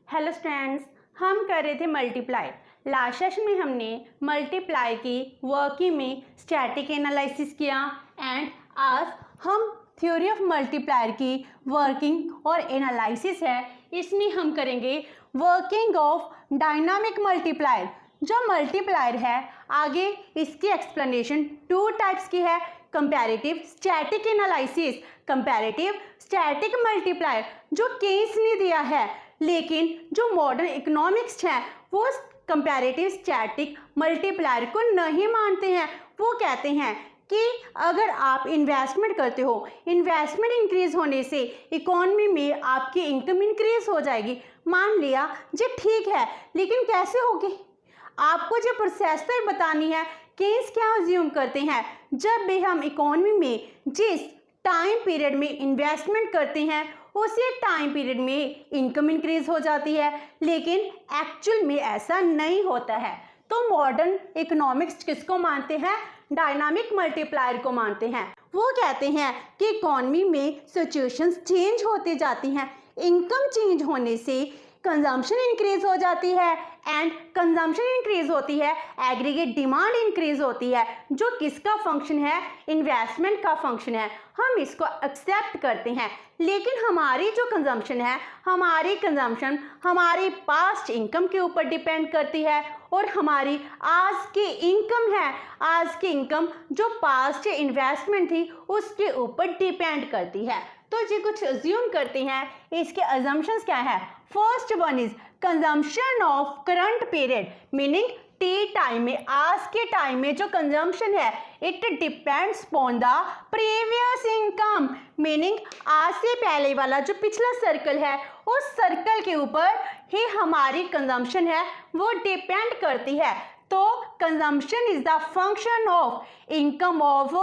Hello students, हम कर रहे थे मल्टीप्लाई। लास्ट सेशन में हमने मल्टीप्लाई की वर्किंग में स्टैटिक एनालिसिस किया एंड आज हम थ्योरी ऑफ मल्टीप्लायर की वर्किंग और एनालिसिस है, इसमें हम करेंगे वर्किंग ऑफ डायनामिक मल्टीप्लायर। जो मल्टीप्लायर है आगे इसकी एक्सप्लेनेशन टू टाइप्स की है, comparative static analysis, comparative static multiplier जो केस ने दिया है, लेकिन जो मॉडर्न इकोनॉमिक्स है वो कंपैरेटिव स्टैटिक मल्टीप्लायर को नहीं मानते हैं। वो कहते हैं कि अगर आप इन्वेस्टमेंट करते हो, इन्वेस्टमेंट इंक्रीज होने से इकोनॉमी में आपकी इनकम इंक्रीज हो जाएगी। मान लिया जी ठीक है, लेकिन कैसे होगी? आपको जो प्रोसेस तो बतानी है। केस क्या अज्यूम करते हैं, जब भी हम इकोनॉमी में जिस टाइम पीरियड में इन्वेस्टमेंट करते हैं उसी टाइम पीरियड में इनकम इंक्रीज हो जाती है, लेकिन एक्चुअल में ऐसा नहीं होता है। तो मॉडर्न इकोनॉमिक्स किसको मानते हैं? डायनामिक मल्टीप्लायर को मानते हैं। वो कहते हैं कि इकोनॉमी में सिचुएशंस चेंज होती जाती हैं, इनकम चेंज होने से कंजम्पशन इंक्रीज हो जाती है एंड कंजम्पशन इंक्रीज होती है, एग्रीगेट डिमांड इंक्रीज होती है, जो किसका फंक्शन है? इन्वेस्टमेंट का फंक्शन है। हम इसको एक्सेप्ट करते हैं, लेकिन हमारी जो कंजम्पशन है, हमारी कंजम्पशन हमारी पास्ट इनकम के ऊपर डिपेंड करती है और हमारी आज की इनकम है, आज की इनकम जो पास्ट इन्वेस्टमेंट थी उसके ऊपर डिपेंड करती है। तो जी कुछ अज्यूम करते हैं, इसके अजम्पशंस क्या है? First one is consumption of current period, meaning T time में, आज के टाइम में जो कंजम्पशन है it depends upon the previous income, meaning आज से पहले वाला जो पिछला सर्कल है उस सर्कल के ऊपर ही हमारी कंजम्पशन है वो डिपेंड करती है। तो consumption is the function of income of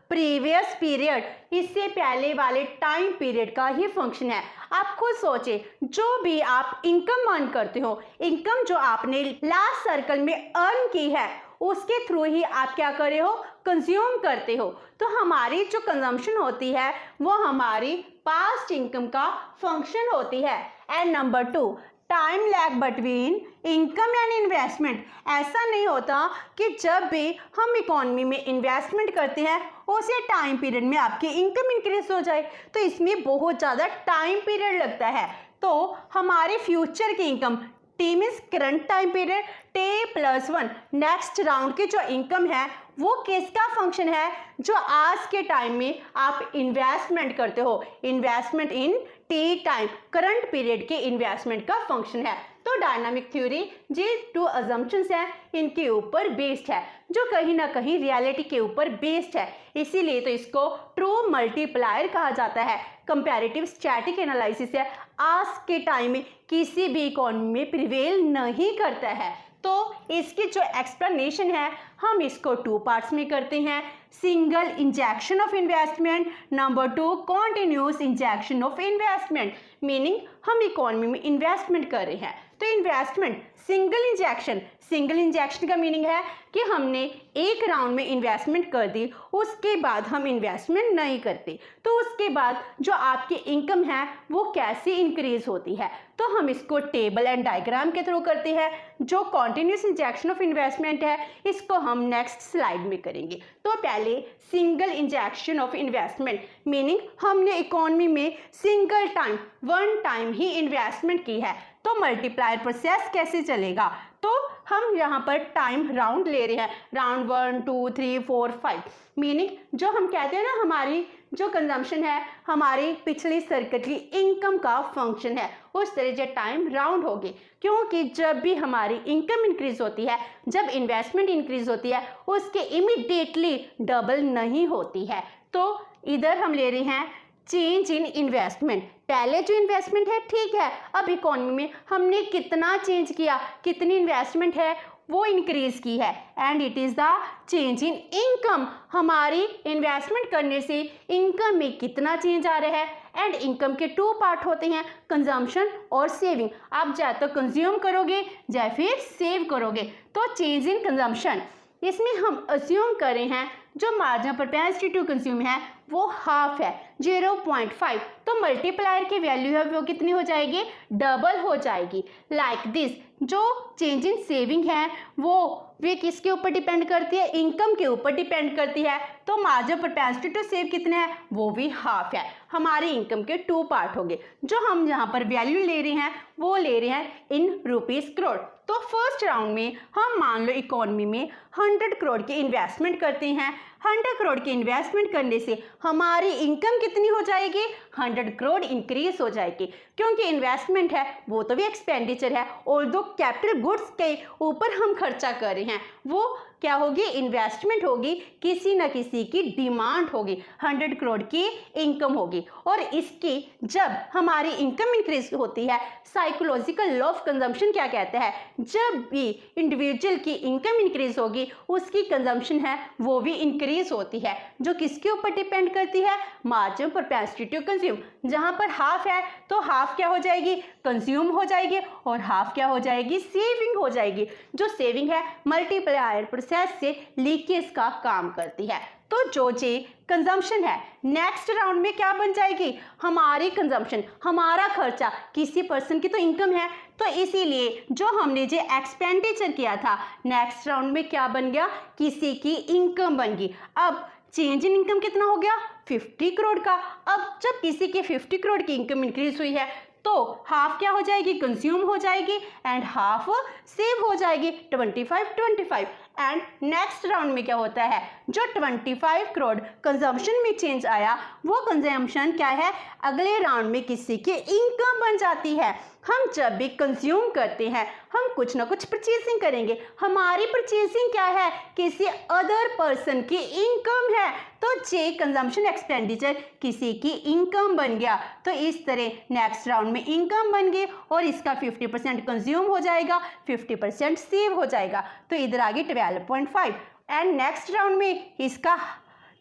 previous period, इससे पहले वाले टाइम पीरियड का ही फंक्शन है। आप खुद सोचे, जो भी आप इनकम अर्न करते हो, इनकम जो आपने लास्ट सर्कल में अर्न की है उसके थ्रू ही आप क्या कर रहे हो? कंज्यूम करते हो। तो हमारी जो कंजम्पशन होती है वो हमारी पास्ट इनकम का फंक्शन होती है। And number 2, time lag between income and investment. ऐसा नहीं होता कि जब भी हम इकोनॉमी में इन्वेस्टमेंट करते हैं उसी टाइम पीरियड में आपकी इनकम इंक्रीज हो जाए, तो इसमें बहुत ज़्यादा टाइम पीरियड लगता है। तो हमारे फ्यूचर की income T means current time period, T+1 next round की जो इनकम है वो किसका फंक्शन है? जो आज के टाइम में आप इन्वेस्टमेंट करते हो, investment in T time, current period के इन्वेस्टमेंट का फंक्शन है। तो डायनामिक थ्योरी जी टू अजम्पशंस हैं इनके ऊपर बेस्ड है, जो कहीं ना कहीं रियलिटी के ऊपर बेस्ड है, इसीलिए तो इसको ट्रू मल्टीप्लायर कहा जाता है। कंपैरेटिव स्टैटिक एनालिसिस है, आज के टाइम में किसी भी इकोनॉमी में प्रिवेल नहीं करता है। तो इसकी जो एक्सप्लेनेशन है हम इसको टू पार्ट्स में करते हैं, single injection of investment, number 2 continuous injection of investment, meaning हम इकोनॉमी में इन्वेस्टमेंट कर रहे हैं तो investment single injection, single injection का मीनिंग है कि हमने एक राउंड में इन्वेस्टमेंट कर दी, उसके बाद हम इन्वेस्टमेंट नहीं करते, तो उसके बाद जो आपकी इनकम है वो कैसे इंक्रीज होती है, तो हम इसको टेबल एंड डायग्राम के थ्रू करते हैं। जो कॉन्टिन्यूस इंजेक्शन ऑफ इन्वेस्टमेंट है इसको हम नेक्स्ट स्लाइड में करेंगे। तो पहले single injection of investment, meaning हमने इकोनॉमी में सिंगल टाइम, वन टाइम ही इन्वेस्टमेंट की है, तो मल्टीप्लायर प्रोसेस कैसे चलेगा? तो हम यहाँ पर टाइम राउंड ले रहे हैं, राउंड 1 2 3 4 5, मीनिंग जो हम कहते हैं ना हमारी जो कंजम्पशन है हमारी पिछली सर्कल की इनकम का फंक्शन है, उस तरह से टाइम राउंड होगी, क्योंकि जब भी हमारी इनकम इंक्रीज होती है, जब इन्वेस्टमेंट इंक्रीज होती है उसके इमीडिएटली डबल नहीं होती है। तो इधर हम ले रहे हैं चेंज इन इन्वेस्टमेंट, पहले जो इन्वेस्टमेंट है ठीक है, अब इकोनॉमी में हमने कितना चेंज किया, कितनी इन्वेस्टमेंट है वो इंक्रीज की है, and it is the change in income, हमारी इन्वेस्टमेंट करने से इनकम में कितना चेंज आ रहा है। एंड इनकम के टू पार्ट होते हैं, कंजम्पशन और सेविंग, आप चाहे तो कंज्यूम करोगे या फिर सेव करोगे। तो चेंज इन कंजम्पशन, इसमें हम अज्यूम कर रहे हैं जो मार्जिनल प्रोपेंसिटी टू कंज्यूम है वो हाफ है 0.5, तो मल्टीप्लायर की वैल्यू है वो कितनी हो जाएगी, डबल हो जाएगी। लाइक दिस जो चेंज इन सेविंग है वो किसके ऊपर डिपेंड करती है, इनकम के ऊपर डिपेंड करती है। तो मार्जिनल प्रोपेंसिटी टू सेव कितने है, वो भी हाफ है। हमारे इनकम के 2 पार्ट होंगे। जो हम यहाँ पर वैल्यू ले रहे हैं वो ले रहे हैं इन रुपीस करोड़। तो फर्स्ट राउंड में हम मान लो इकोनॉमी में 100 करोड़ की इन्वेस्टमेंट करते हैं। 100 करोड़ की इन्वेस्टमेंट करने से हमारी इनकम कितनी हो जाएगी, 100 करोड़ इंक्रीज हो जाएगी, क्योंकि इन्वेस्टमेंट है वो तो भी एक्सपेंडिचर है। और दो कैपिटल गुड्स के ऊपर हम खर्चा कर रहे हैं वो क्या होगी, इन्वेस्टमेंट होगी, किसी न किसी की डिमांड होगी, 100 करोड़ की इनकम होगी। और इसकी जब हमारी इनकम इंक्रीज होती है, साइकोलॉजिकल लॉ ऑफ कंजम्पशन क्या कहता है, जब भी इंडिविजुअल की इनकम इंक्रीज होगी उसकी कंजम्पशन है वो भी इंक्रीज होती है, जो किसके ऊपर डिपेंड करती है, मार्जिनल प्रोपेंसिटी टू कंज्यूम। जहां पर हाफ है तो हाफ क्या हो जाएगी, कंज्यूम हो जाएगी, और हाफ क्या हो जाएगी, सेविंग हो जाएगी। जो सेविंग है मल्टीप्लायर प्रोसेस से लीकेज का काम करती है। तो जो जे कंजम्पशन है नेक्स्ट राउंड में क्या बन जाएगी, हमारी कंजम्पशन, हमारा खर्चा, किसी पर्सन की तो इनकम है, तो इसीलिए जो हमने जो एक्सपेंडिचर किया था नेक्स्ट राउंड में क्या बन गया, किसी की इनकम बन गई। अब चेंज इन इनकम कितना हो गया, 50 करोड़ का। अब जब किसी की 50 करोड़ की इनकम इंक्रीज हुई है तो हाफ क्या हो जाएगी, कंज्यूम हो जाएगी, एंड हाफ सेव हो जाएगी, 25 एंड नेक्स्ट राउंड में क्या होता है, जो 25 करोड़ कंजम्पशन में चेंज आया वो कंजम्पशन क्या है, अगले राउंड में किसी की इनकम बन जाती है। हम जब भी कंज्यूम करते हैं हम कुछ ना कुछ परचेसिंग करेंगे, हमारी परचेसिंग क्या है, किसी अदर पर्सन की इनकम है, तो जे कंजम्पशन एक्सपेंडिचर किसी की इनकम बन गया। तो इस तरह नेक्स्ट राउंड में इनकम बन गई और इसका 50% कंज्यूम हो जाएगा, 50% सेव हो जाएगा। तो इधर आगे 12.5 एंड नेक्स्ट राउंड में इसका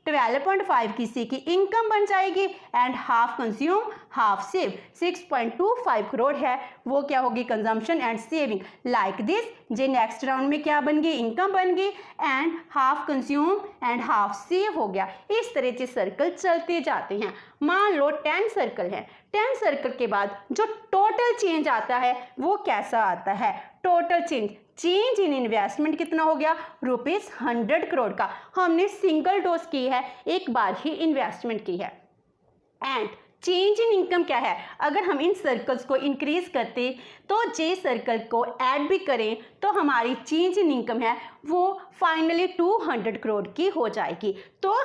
12.5 किसी की इनकम बन जाएगी and half consume half save. 6.25 crore है वो क्या होगी, consumption and saving. Like this J next round में क्या बन गई, इनकम बन गई and half consume and half save हो गया। इस तरह से सर्कल चलते जाते हैं। मान लो 10 सर्कल है, 10 सर्कल के बाद जो टोटल चेंज आता है वो कैसा आता है, टोटल चेंज इन इन्वेस्टमेंट कितना हो गया, ₹100 करोड़ का। हमने सिंगल डोज की है, एक बार ही इन्वेस्टमेंट की है। एंड चेंज इन इनकम क्या है, अगर हम इन सर्कल्स को इंक्रीज करते तो जे सर्कल को ऐड भी करें तो हमारी चेंज इन इनकम है वो फाइनली 200 करोड़ की हो जाएगी। तो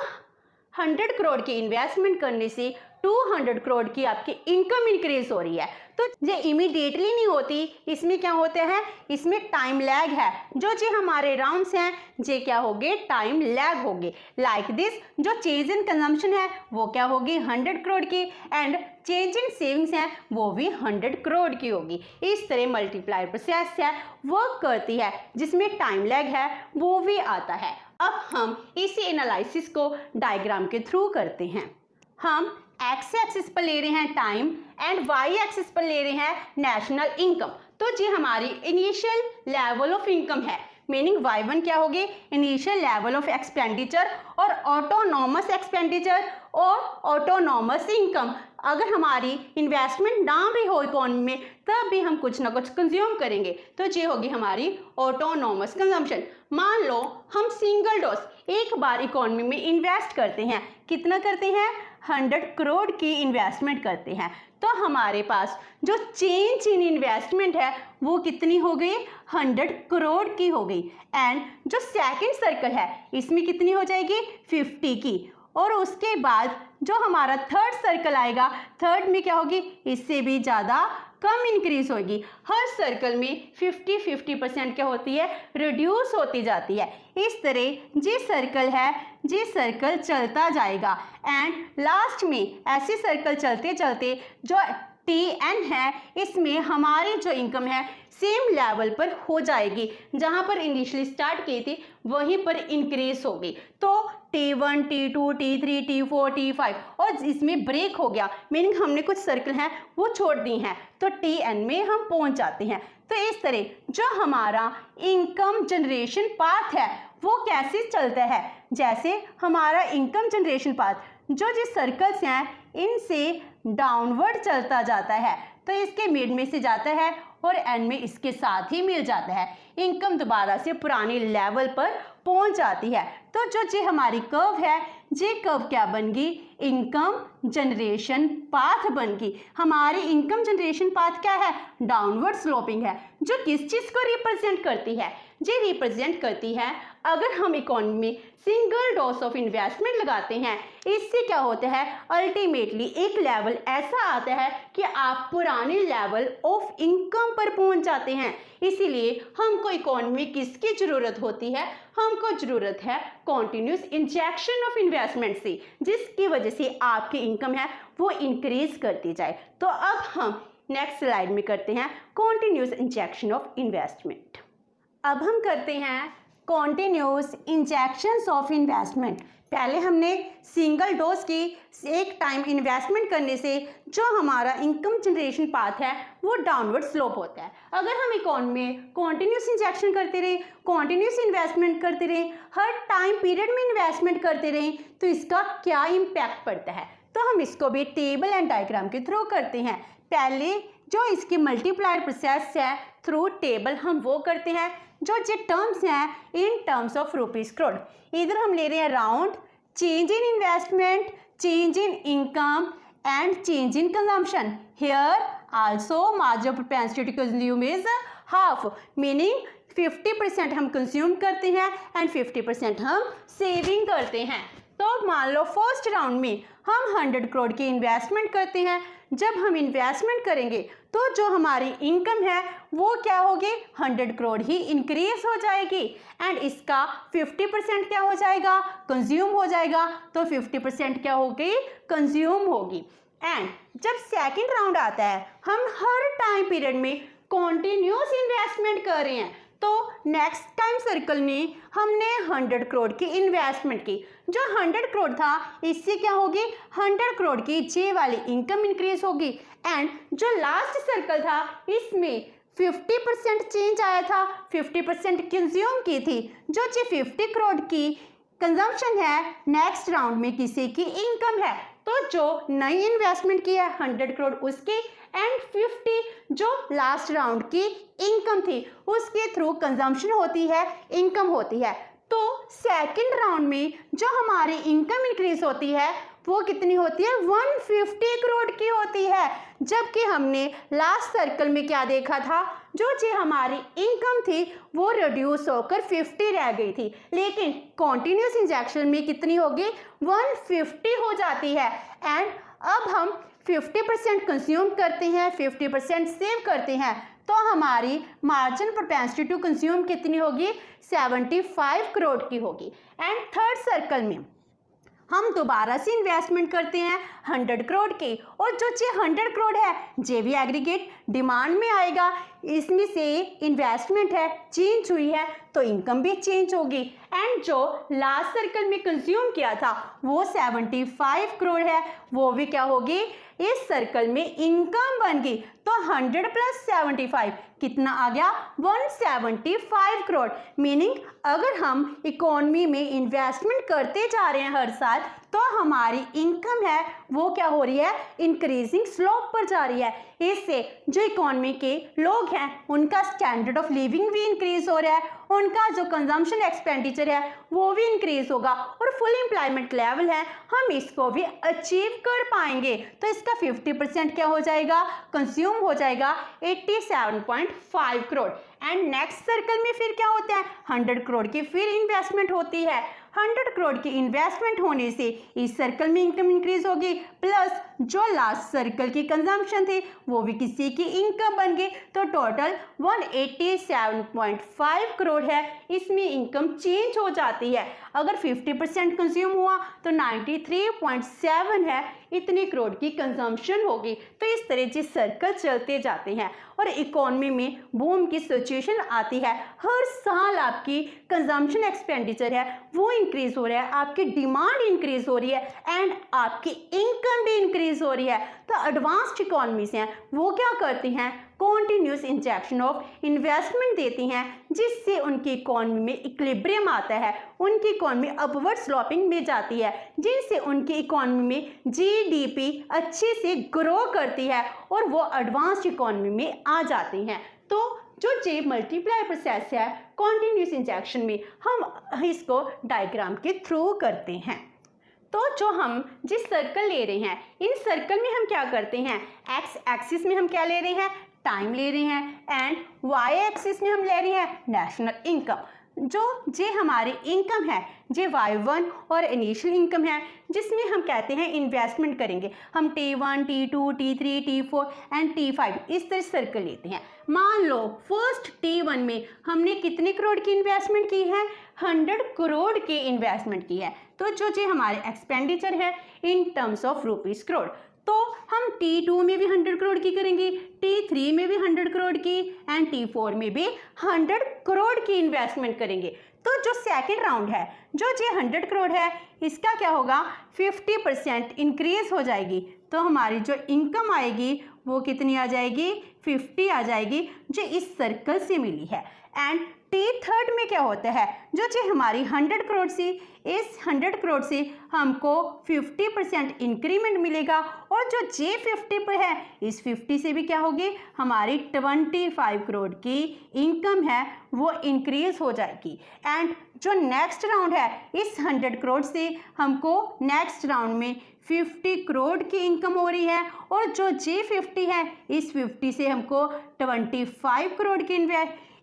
100 करोड़ की इन्वेस्टमेंट करने से 200 करोड़ की आपकी इनकम इंक्रीज हो रही है। तो ये इमीडिएटली नहीं होती, इसमें क्या होते हैं, इसमें टाइम लैग है। जो जी हमारे राउंड्स हैं जे क्या होंगे, टाइम लैग होंगे। लाइक दिस जो चेंज इन कंजम्पशन है वो क्या होगी, 100 करोड़ की, एंड चेंज इन सेविंग्स है वो भी 100 करोड़ की होगी। इस तरह मल्टीप्लायर प्रोसेस है वर्क करती है, जिसमें टाइम लैग है वो भी आता है। अब हम इसी एनालिसिस को डायग्राम के थ्रू करते हैं। हम एक्स एक्सिस पर ले रहे हैं टाइम एंड वाई एक्सिस पर ले रहे हैं नेशनल इनकम। तो जी हमारी इनिशियल लेवल ऑफ इनकम है, मीनिंग y1 क्या होगी, इनिशियल लेवल ऑफ एक्सपेंडिचर और ऑटोनॉमस एक्सपेंडिचर और ऑटोनॉमस इनकम। अगर हमारी इन्वेस्टमेंट ना भी हो इकोनॉमी में तब भी हम कुछ ना कुछ कंज्यूम करेंगे, तो ये होगी हमारी ऑटोनॉमस कंजम्पशन। मान लो हम सिंगल डोज एक बार इकोनॉमी में इन्वेस्ट करते हैं, कितना करते हैं, 100 करोड़ की इन्वेस्टमेंट करते हैं, तो हमारे पास जो चेंज इन इन्वेस्टमेंट है वो कितनी हो गई, 100 करोड़ की हो गई। एंड जो सेकंड सर्कल है इसमें कितनी हो जाएगी, 50 की। और उसके बाद जो हमारा थर्ड सर्कल आएगा, थर्ड में क्या होगी, इससे भी ज़्यादा कम इंक्रीज होगी। हर सर्कल में 50-50% क्या होती है, रिड्यूस होती जाती है। इस तरह जी सर्कल है, जी सर्कल चलता जाएगा एंड लास्ट में ऐसे सर्कल चलते चलते जो TN है इसमें हमारी जो इनकम है सेम लेवल पर हो जाएगी, जहां पर इनिशियली स्टार्ट की थी वहीं पर इंक्रीज होगी। तो T1, T2, T3, T4, T5 और इसमें ब्रेक हो गया, मीनिंग हमने कुछ सर्कल हैं वो छोड़ दी हैं, तो TN में हम पहुंच जाते हैं। तो इस तरह जो हमारा इनकम जनरेशन पाथ है वो कैसे चलता है, जैसे हमारा इनकम जनरेशन पाथ जो सर्कल्स हैं इनसे डाउनवर्ड चलता जाता है, तो इसके मिड में से जाता है और एंड में इसके साथ ही मिल जाता है। इनकम दोबारा से पुराने लेवल पर पहुंच जाती है। तो जो हमारी कर्व है, ये कर्व क्या बन गई, इनकम जनरेशन पाथ बन गई। हमारी इनकम जनरेशन पाथ क्या है, डाउनवर्ड स्लोपिंग है, जो किस चीज़ को रिप्रेजेंट करती है, ये रिप्रेजेंट करती है अगर हम इकोनॉमी में सिंगल डोज ऑफ इन्वेस्टमेंट लगाते हैं, इससे क्या होता है, अल्टीमेटली एक लेवल ऐसा आता है कि आप पुराने लेवल ऑफ इनकम पर पहुंच जाते हैं। इसीलिए हमको इकोनॉमी किसकी ज़रूरत होती है, हमको ज़रूरत है कॉन्टिन्यूस इंजेक्शन ऑफ इन्वेस्टमेंट से, जिसकी वजह से आपकी इनकम है वो इंक्रीज करती जाए। तो अब हम नेक्स्ट स्लाइड में करते हैं कॉन्टिन्यूस इंजेक्शन ऑफ इन्वेस्टमेंट। अब हम करते हैं कॉन्टिन्यूस इंजेक्शंस ऑफ इन्वेस्टमेंट। पहले हमने सिंगल डोज की एक टाइम इन्वेस्टमेंट करने से जो हमारा इनकम जनरेशन पाथ है वो डाउनवर्ड स्लोप होता है। अगर हम इकोनॉमी में कॉन्टिन्यूस इंजेक्शन करते रहे, कॉन्टिन्यूस इन्वेस्टमेंट करते रहे, हर टाइम पीरियड में इन्वेस्टमेंट करते रहे, तो इसका क्या इम्पैक्ट पड़ता है, तो हम इसको भी टेबल एंड डायग्राम के थ्रू करते हैं। पहले जो इसकी मल्टीप्लायर प्रोसेस है थ्रू टेबल हम वो करते हैं। जो टर्म्स हैं in terms of rupees crore, इधर हम ले रहे हैं round, change in investment, change in income and change in consumption. Here also marginal of propensity to consume is half, meaning 50% हम कंज्यूम करते हैं एंड 50% हम सेविंग करते हैं। तो मान लो फर्स्ट राउंड में हम 100 करोड़ की इन्वेस्टमेंट करते हैं। जब हम इन्वेस्टमेंट करेंगे तो जो हमारी इनकम है वो क्या होगी, 100 करोड़ ही इंक्रीज हो जाएगी एंड इसका 50% क्या हो जाएगा, कंज्यूम हो जाएगा। तो 50% क्या होगी, कंज्यूम होगी। एंड जब सेकंड राउंड आता है, हम हर टाइम पीरियड में कॉन्टिन्यूस इन्वेस्टमेंट कर रहे हैं, तो नेक्स्ट टाइम सर्कल में हमने 100 करोड़ की इन्वेस्टमेंट की। जो 100 करोड़ था इससे क्या होगी, 100 करोड़ की जे वाली इनकम इंक्रीज होगी एंड जो लास्ट सर्कल था इसमें 50% चेंज आया था, 50% कंज्यूम की थी। जो 50 करोड़ की कंजम्पशन है नेक्स्ट राउंड में किसी की इनकम है, तो जो नई इन्वेस्टमेंट की है 100 करोड़ उसकी एंड 50 जो लास्ट राउंड की इनकम थी उसके थ्रू कंजम्पशन होती है, इनकम होती है। तो सेकंड राउंड में जो हमारी इनकम इंक्रीज होती है वो कितनी होती है, 150 करोड़ की होती है। जबकि हमने लास्ट सर्कल में क्या देखा था, जो हमारी इनकम थी वो रिड्यूस होकर 50 रह गई थी, लेकिन कॉन्टिन्यूस इंजेक्शन में कितनी होगी, 150 हो जाती है। एंड अब हम 50% कंज्यूम करते हैं, 50% सेव करते हैं, तो हमारी मार्जिन प्रोपेंसिटी टू कंज्यूम कितनी होगी, 75 करोड़ की होगी। एंड थर्ड सर्कल में हम दोबारा से इन्वेस्टमेंट करते हैं 100 करोड़ की, और जो 100 करोड़ है जे भी एग्रीगेट डिमांड में आएगा, इसमें से इन्वेस्टमेंट है चेंज हुई है तो इनकम भी चेंज होगी। एंड जो लास्ट सर्कल में कंज्यूम किया था वो 75 करोड़ है, वो भी क्या होगी, इस सर्कल में इनकम बन गई। तो 100 + 75 कितना आ गया, 175 करोड़। मीनिंग अगर हम इकोनॉमी में इन्वेस्टमेंट करते जा रहे हैं हर साल, तो हमारी इनकम है वो क्या हो रही है, इंक्रीजिंग स्लोप पर जा रही है। इससे जो इकोनॉमी के लोग हैं उनका स्टैंडर्ड ऑफ लिविंग भी इंक्रीज हो रहा है, उनका जो कंजम्पशन एक्सपेंडिचर है वो भी इंक्रीज होगा, और फुल एम्प्लॉयमेंट लेवल है हम इसको भी अचीव कर पाएंगे। तो इसका 50% क्या हो जाएगा, कंज्यूम हो जाएगा 87.5 करोड़। एंड नेक्स्ट सर्कल में फिर क्या होता है, 100 करोड़ की फिर इन्वेस्टमेंट होती है। 100 करोड़ की इन्वेस्टमेंट होने से इस सर्कल में इनकम इंक्रीज होगी, प्लस जो लास्ट सर्कल की कंजम्पशन थी वो भी किसी की इनकम बन गई। तो टोटल 187.5 करोड़ है, इसमें इनकम चेंज हो जाती है। अगर 50% कंज्यूम हुआ तो 93.7 है, इतनी करोड़ की कंजम्पशन होगी। तो इस तरह से सर्कल चलते जाते हैं और इकोनॉमी में बूम की सिचुएशन आती है। हर साल आपकी कंजम्पशन एक्सपेंडिचर है वो इंक्रीज हो रहा है, आपकी डिमांड इंक्रीज हो रही है एंड आपकी इनकम इनकम भी इंक्रीज हो रही है। तो एडवांस्ड इकोनॉमीज हैं वो क्या करती हैं, कॉन्टिन्यूस इंजेक्शन ऑफ इन्वेस्टमेंट देती हैं, जिससे उनकी इकोनॉमी में इक्विलिब्रियम आता है, उनकी इकोनॉमी अपवर्ड स्लोपिंग में जाती है, जिनसे उनकी इकोनॉमी में जीडीपी अच्छे से ग्रो करती है और वो एडवांस्ड इकोनॉमी में आ जाती हैं। तो जो जे मल्टीप्लाई प्रोसेस है कॉन्टिन्यूस इंजेक्शन में, हम इसको डायग्राम के थ्रू करते हैं। तो जो हम जिस सर्कल ले रहे हैं, इन सर्कल में हम क्या करते हैं, एक्स एक्सिस में हम क्या ले रहे हैं, टाइम ले रहे हैं, एंड वाई एक्सिस में हम ले रहे हैं नेशनल इनकम। जो जे हमारी इनकम है, जे Y1 और इनिशियल इनकम है, जिसमें हम कहते हैं इन्वेस्टमेंट करेंगे, हम T1, T2, T3, T4 and T5 इस तरह सर्कल लेते हैं। मान लो फर्स्ट T1 में हमने कितने करोड़ की इन्वेस्टमेंट की है, 100 करोड़ की इन्वेस्टमेंट की है। तो जो जे हमारे एक्सपेंडिचर है इन टर्म्स ऑफ रुपीज़ करोड़, तो हम T2 में भी 100 करोड़ की करेंगे, T3 में भी 100 करोड़ की एंड T4 में भी 100 करोड़ की इन्वेस्टमेंट करेंगे। तो जो सेकंड राउंड है, जो जे 100 करोड़ है, इसका क्या होगा, 50% इंक्रीज हो जाएगी। तो हमारी जो इनकम आएगी वो कितनी आ जाएगी, 50 आ जाएगी, जो इस सर्कल से मिली है। एंड T3 में क्या होता है, जो जे हमारी 100 करोड़ से, इस 100 करोड़ से हमको 50% इंक्रीमेंट मिलेगा, और जो जे 50 पर है, इस 50 से भी क्या होगी, हमारी 25 करोड़ की इनकम है वो इंक्रीज हो जाएगी। एंड जो नेक्स्ट राउंड है, इस 100 करोड़ से हमको नेक्स्ट राउंड में 50 करोड़ की इनकम हो रही है, और जो जे 50 है, इस 50 से हमको 25 करोड़ की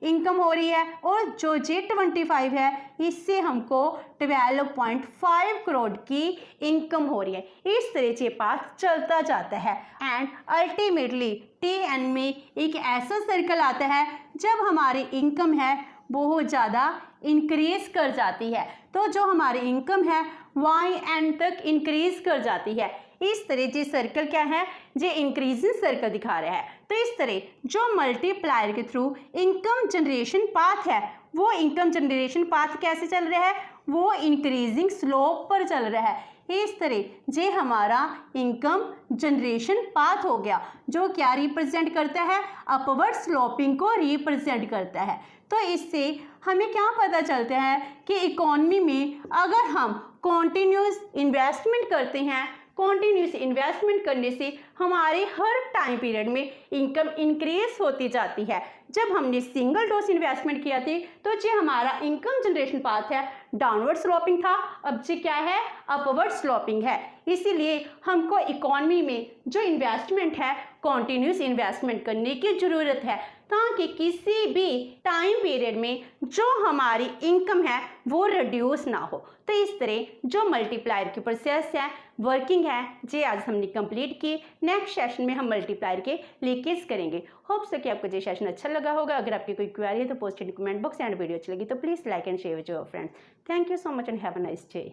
इनकम हो रही है, और जो जे 25 है, इससे हमको 12.5 करोड़ की इनकम हो रही है। इस तरह से पाथ चलता जाता है, एंड अल्टीमेटली TN में एक ऐसा सर्कल आता है जब हमारी इनकम है बहुत ज़्यादा इंक्रीज कर जाती है। तो जो हमारी इनकम है YN तक इंक्रीज कर जाती है। इस तरह से सर्कल क्या है, जो इंक्रीजिंग सर्कल दिखा रहा है। तो इस तरह जो मल्टीप्लायर के थ्रू इनकम जनरेशन पाथ है, वो इनकम जनरेशन पाथ कैसे चल रहा है, वो इंक्रीजिंग स्लोप पर चल रहा है। इस तरह जे हमारा इनकम जनरेशन पाथ हो गया, जो क्या रिप्रेजेंट करता है, अपवर्ड स्लोपिंग को रिप्रेजेंट करता है। तो इससे हमें क्या पता चलता है कि इकोनॉमी में अगर हम कॉन्टिन्यूस इन्वेस्टमेंट करते हैं, कॉन्टिन्यूस इन्वेस्टमेंट करने से हमारे हर टाइम पीरियड में इनकम इंक्रीज होती जाती है। जब हमने सिंगल डोज इन्वेस्टमेंट किया थी, तो जो हमारा इनकम जनरेशन पाथ है डाउनवर्ड स्लोपिंग था, अब जो क्या है, अपवर्ड स्लोपिंग है। इसीलिए हमको इकोनॉमी में जो इन्वेस्टमेंट है कॉन्टिन्यूस इन्वेस्टमेंट करने की ज़रूरत है, ताकि किसी भी टाइम पीरियड में जो हमारी इनकम है वो रिड्यूस ना हो। तो इस तरह जो मल्टीप्लायर की प्रोसेस है, वर्किंग है, जे आज हमने कंप्लीट की। नेक्स्ट सेशन में हम मल्टीप्लायर के लीकेज करेंगे। होप सो कि आपको ये सेशन अच्छा लगा होगा। अगर आपकी कोई क्वेरी है तो post in comment box, and video अच्छी लगी तो please like and share with your friends. Thank you so much and have a nice day.